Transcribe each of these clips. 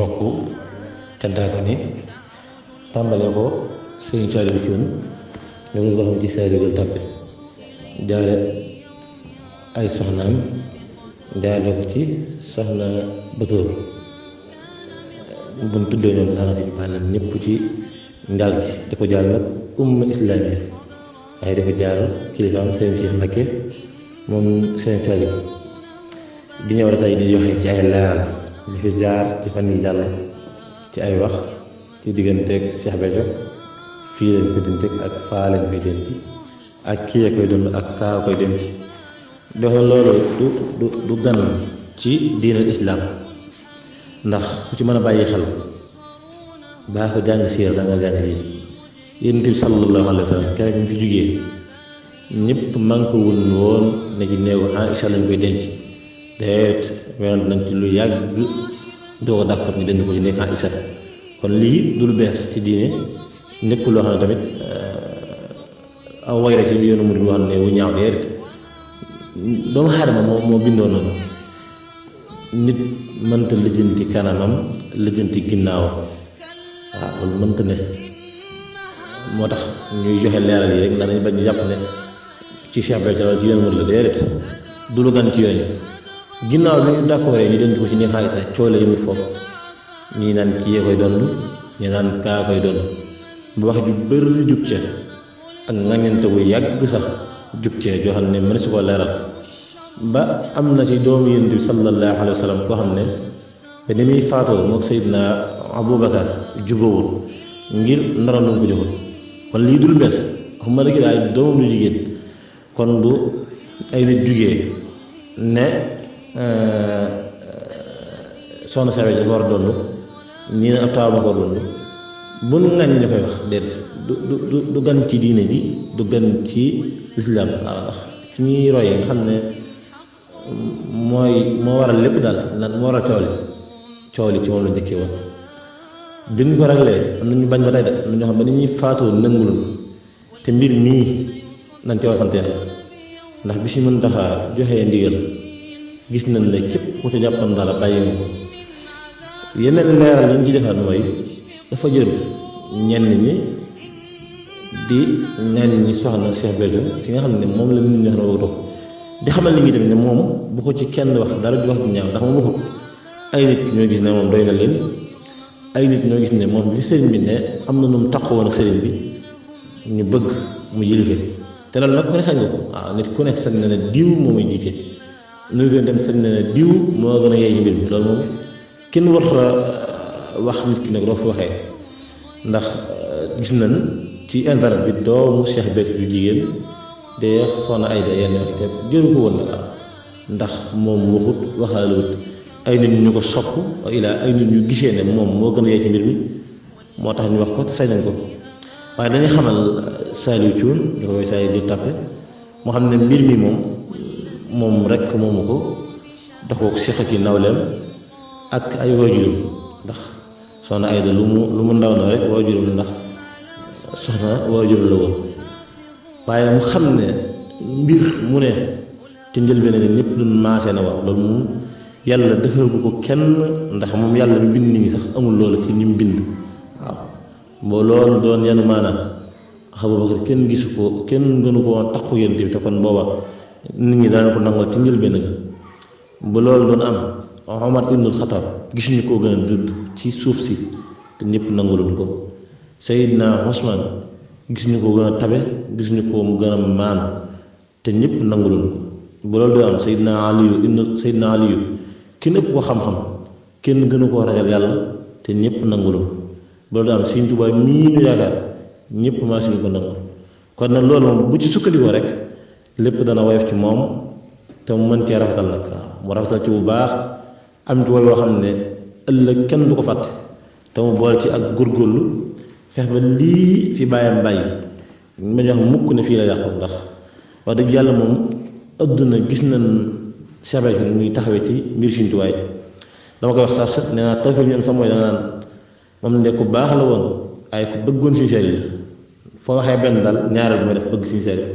bokk cantaako ni tàmbale ko sëñ Saliou Thioune ñu ngi ko xam ci Saliou Gueule Tapée jaare ay soxnaam jaare ko ci soxna Batoor buñ tuddee ñoom daanaka maanaam ñëpp ci njaal gi di ko jaar nag umma islamiya waaye di ko jaar kilifaam sëñ Cheikh Mbacké moom sëñ Saliou di ñëw rek tey di joxe ci ay leeral li fi jaar ci fan yi jàll ci ay wax ci digganteeg Cheikh Béthio fii lañ koy denc ak faa lañ koy denc ak kii koy dund ak kaa koy denc dox na loolu du gan ci diinal islaam ndax ku ci mën a bàyyi xel baa ko jàng siira da nga jàng lii Yonent bi sallallahu alayhi wa sallam keroog ñu fi jugee ñëpp manqué wun woon ne ci néegu Aïcha lañ koy denc déet weerante nañ ci lu yàgg doo ko d'accord ñu dend ko ci nekk Aïcha kon lii du lu bees ci diine nekkul loo xam ne tamit aw way rek ci yoonu murid boo xam ne wu ñaaw déet doomu aadama moo bindoo noonu nit mënta lijjanti kanamam lijjanti ginnaawam waaw loolu mënta ne moo tax ñuy joxe leeral yi rek ndax dañu bañ ñu jàpp ne ci Cheikh Béthio wala ci yoonu murid la déet du lu gan ci yoon ginnaaw bi ñu d'accord ñu denc ko ci nekk Aïcha coole yi mu foofu ñii naan kii koy doon ñii naan kaa koy doon bu wax ju bëri jub ca ak ngañante bu yàgg sax jub ca joo xam ne mën su ko leeral ba am na ci doomu Yonent bi sallallahu alayhi wa sallam koo xam ne ba ni muy faatoo mook Seydina Aboubacar jubóowul ngir naroon nañ ko joxul kon lii dul bees waxuma la ki daay doomam lu jigéen kon bu ay nit jugee ne soxna Sawé dafa war a doon ñii ne ab taaw ma ko doon bu nu ngañ ñu koy wax déedéet du gan ci diine ji du gan ci lislaam waaw ndax ci ñuy roy nga xam ne moo waral lépp daal lan moo waral coow li ci moom la njëkkee woon bi ñu ko raglee am na ñu bañ ba tey de am na ñoo xam ba ni ñuy faatoo nëngulul te mbir mii nañ ci war a sant Yàlla ndax bi si mën taxa joxee ndigal gis nañ ne képp ku ci jàppoon dara bàyyi nga ko yeneen leeral yi ñu ci defaat mooy dafa jël ñenn ñi di ñenn ñi soxna Cheikh Béthio si nga xam ne moom la nit ñi wax na woo dox di xamal nit ñi tamit ne moom bu ko ci kenn wax dara di wax di ñaaw ndax moom waxut ay nit ñoo gis ne moom doy na leen ay nit ñoo gis ne moom bi sëriñ bi ne am na nu mu taqoo woon ak sëriñ bi ñu bëgg mu yilife te loolu nag ku ne sañ nga ko waaw nit ku ne sañ na ne diw moo muy jiite nu gën dem sañ na ne diw moo gën a yey ci mbir mi loolu moom kenn warut a wax nit ki nag doo fi waxee ndax gis nañ ci internet bi doomu Cheikh Béthio yu jigéen de soxna Ayda yenn wax te jëru ko woon nag ndax moom waxut waxaalewut ay nit ñu ko sopp ilaa ay nit ñu gisee ne moom moo gën a yey ci mbir mi moo tax ñu wax ko te sañ nañ ko waaye dañuy xamal Saliou Thioune ñu koy Saliou Gueule Tapée moo xam ne mbir mi moom rek moomu ko dox ko seq ki nawleem ak ay waajuram ndax soxna Ayda lu mu ndaw na rek waajuram la ndax soxna waajuram la woon waaye mu xam ne mbir mu ne ci njëlbéen ne ñëpp lu maasee na wax loolu moom yàlla defal ko kenn ndax moom yàlla mi bind nit ñi sax amul loolu ci ñi mu bind waaw boo loolu doon yenn maanaam Abubakar kenn gisu ko kenn gënu ko woon takku Yonent bi te kon booba nit ñi daan ko nangal ci njëlbéen nga ba loolu doon am Omar ibnul Xataab gisuñu koo gën a dëdd ci suuf si te ñëpp nanguluñ ko Seydina Usmaan gisuñu ko gën a tabe gisuñu ko mu gën a maan te ñëpp nanguluñ ko ba loolu doon am Seydina Aliyu kenn ëpp ko xam-xam kenn gënu koo ragal yàlla te ñëpp nanguluñ ko loolu doon am Sëriñ Tuubaa mii ñu yaakaar ñëpp maa suñu ko nangu kon nag loolu moom bu ci sukkandikoo rek lépp dana woyof ci moom te mu mën cee rafetal nag waaw mu rafetal ci bu baax am ci way yoo xam ne ëllëg kenn du ko fàtte te mu boole ci ak góorgóorlu fex ba lii fi bàyyam bàyyi ma ñu wax mukk ne fii la yàqu ndax wax dëgg yàlla moom adduna gis nañ Cheikh Béthio muy taxawee ci mbir Sëriñ Tuubaa dama koy wax sax nee naa tawfeex ñu am sax mooy da nga naan moom ne ku baax la woon ay ku bëggoon Sëriñ Saliou la foo waxee benn daal ñaareel bi mooy def bëgg Sëriñ Saliou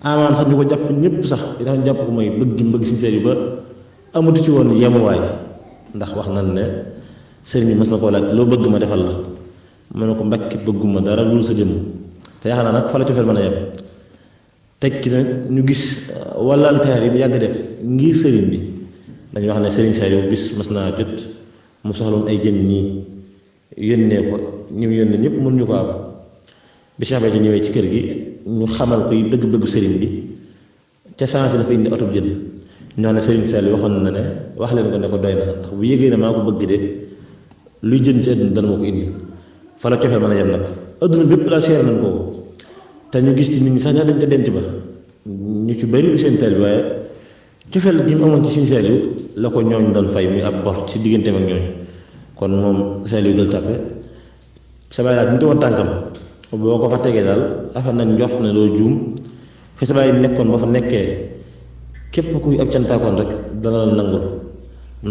amaan sax ñu ko jàpp ñëpp sax li tax ñu jàpp ko mooy bëgg Sëriñ Saliou ba amatu ci woon yemuwaay ndax wax nañ ne sëriñ bi mas na koo laaj loo bëgg ma defal la mu ne ko Mbàkke bëgguma dara lul sa jëmm te yaakaar naa nag fa la cofeel mën a yem teg ci nag ñu gis wallanteer yi mu yàgg def ngir sëriñ bi dañu wax ne sëriñ Saliou bis mas naa jot mu soxloon ay jën ñii yónnee ko ñi mu yónnee ñëpp mënuñu ko am bi Cheikh Béthio ñëwee ci kër gi ñu xamal ko yi bëgg-bëggu sëriñ bi ca sens dafa indi oto jën ñoo ne sëriñ Saliou waxoon na ne wax leen ko ne ko doy na ndax bu yëgee ne maa ko bëgg de luy jën ci àdduna dana ma ko indi fa la cofeel mën a yem nag adduna bépp daal seer nañ ko te ñu gis ci nit ñi sax ñaa dem ca denc ba ñu ci bëri seen teel bi waaye cofeel gi mu amoon ci Sëriñ Saliou la ko ñooñ doon fay muy ab bor ci digganteem ak ñooñ kon moom Saliou Gueule Tapée sa baay daal ñu tegoon tànkam boo ko fa tegee daal affaire nag njort ne doo juum fi sa baay nekkoon ba fa nekkee képp kuy ab cantaakoon rek dana la nangul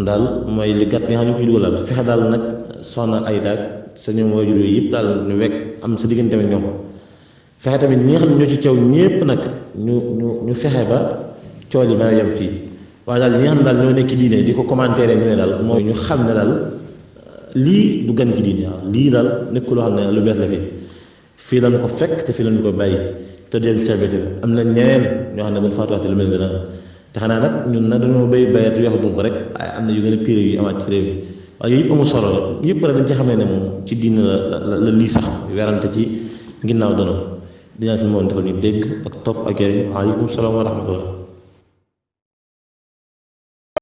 daal mooy li gàtt li nga xam ne ñu koy dugalal fexe daal nag soxna ay daag sa ñoom waajur yooyu yëpp daal ñu wekk am sa diggante ak ñoom fexe tamit ñi nga xam ne ñoo ci caw ñépp nag ñu fexe ba coow li ba yem fii waaye daal ñi nga xam ne daal ñoo nekk diine di ko commentaire ñu ne daal mooy ñu xam ne daal lii du gan ci diine waaw lii daal nekkul loo xam ne lu bees la fii lañ ko fekk te fii lañ ko bàyyi te del cabiti am na ñeneen ñoo xam ne buñ faatuwaate lu mel dina te xanaa nag ñun nag dañoo bayat yoxaduñ ko rek waaye am na yu gën a pire yu amaat ci réew mi waaye yooyu yëpp amul solo yëpp rek dañ ci xamee ne moom ci diine la lii sax werante ci ginnaaw dono dinaa si moom defal ñu dégg ak topp ak yooyu waaleykum salaam wa rahmatullah